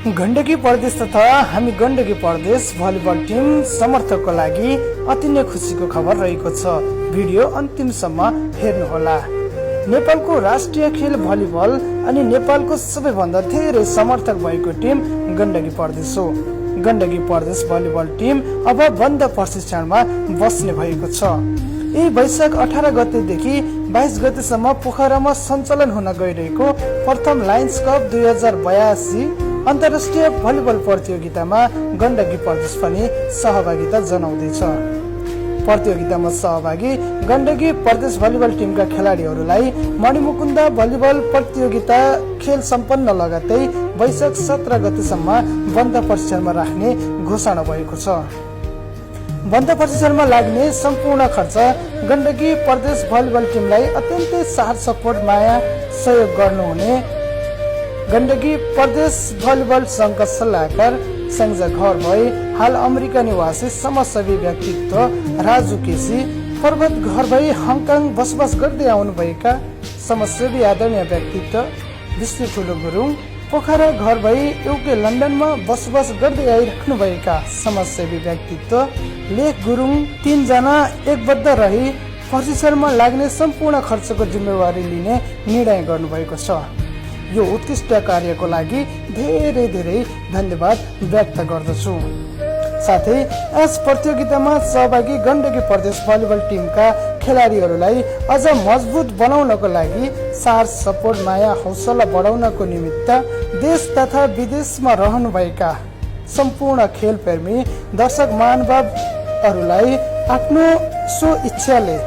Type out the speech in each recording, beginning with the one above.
गण्डकी प्रदेश तथा हामी गण्डकी प्रदेश भलिबल टिम समर्थकको लागि अति नै खुसीको खबर रहेको छ। भिडियो अन्तिमसम्म हेर्नुहोला। नेपालको राष्ट्रिय खेल भलिबल अनि नेपालको सबैभन्दा धेरै समर्थक भएको टिम गण्डकी प्रदेश हो। गण्डकी प्रदेश भलिबल टिम अब बन्द प्रशिक्षणमा बस्ने भएको छ। यही वैशाख 18 गतेदेखि 22 गतेसम्म पोखरामा सञ्चालन हुन गइरहेको प्रथम लायन्स कप 2082 अन्तर्राष्ट्रिय भलिबल प्रतियोगितामा गण्डकी प्रदेश पनि सहभागिता जनाउँदैछ। प्रतियोगितामा सहभागी गण्डकी प्रदेश भलिबल टिमका खेलाडीहरूलाई मणिमुकुन्द भलिबल प्रतियोगिता खेल सम्पन्न लगत्तै वैशाख 17 गतेसम्म बन्द प्रशिक्षणमा राख्ने घोषणा भएको छ। बन्द प्रशिक्षणमा लाग्ने सम्पूर्ण खर्च गण्डकी प्रदेश भलिबल टिमलाई अत्यन्तै साथ सपोर्ट माया सहयोग गर्नुहुने गण्डकी प्रदेश भलिबल संघका सल्लाहकार सङ्जा घर भई हाल अमेरिका निवासी समाजसेवी व्यक्तित्व राजु केसी, पर्वत घर भई हङकङ बसोबास गर्दै आउनुभएका समाजसेवी आदरणीय व्यक्तित्व विष्णु ठुलो गुरुङ, पोखरा घर भई युके लन्डनमा बसोबास गर्दै आइराख्नुभएका समाजसेवी व्यक्तित्व लेख गुरुङ 3 जना एकबद्ध रही प्रशिक्षणमा लाग्ने सम्पूर्ण खर्चको जिम्मेवारी लिने निर्णय गर्नुभएको छ। यो उत्कृष्ट कार्यको लागि धेरै धेरै धन्यवाद व्यक्त गर्दछु। साथै यस प्रतियोगितामा सहभागी गण्डकी प्रदेश भलिबल टिमका खेलाडीहरूलाई अझ मजबुत बनाउनको लागि साथ सपोर्ट माया हौसला बढाउनको निमित्त देश तथा विदेशमा रहनुभएका सम्पूर्ण खेलप्रेमी दर्शक महानुभावहरूलाई आफ्नो सो इच्छाले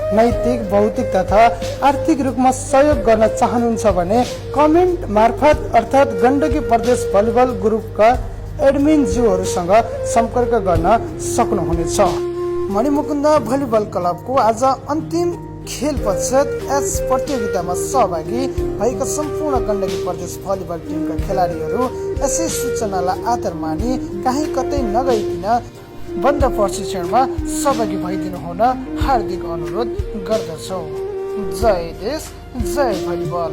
नैतिक, भौतिक तथा आर्थिक रूपमा सहयोग गर्न चाहनुहुन्छ भने कमेन्ट मार्फत अर्थात् गण्डकी प्रदेश भलिबल ग्रुपका एडमिन ज्यूहरूसँग सम्पर्क गर्न सक्नुहुनेछ। मणिमुकुन्द भलिबल क्लबको आज अन्तिम खेल पश्चात यस प्रतियोगितामा सहभागी भएका सम्पूर्ण गण्डकी प्रदेश भलिबल टिमका खेलाडीहरू यसै सूचनालाई आधार मानि कहीँ कतै नगइकन बन्द प्रशिक्षणमा सहभागी भइदिनु हुन हार्दिक अनुरोध गर्दछौँ। जय देश, जय भलिबल।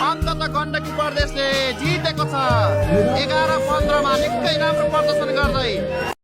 अन्ततः गण्डकी प्रदेशले जितेको छ। 11-15 मा निकै राम्रो प्रदर्शन गर्दै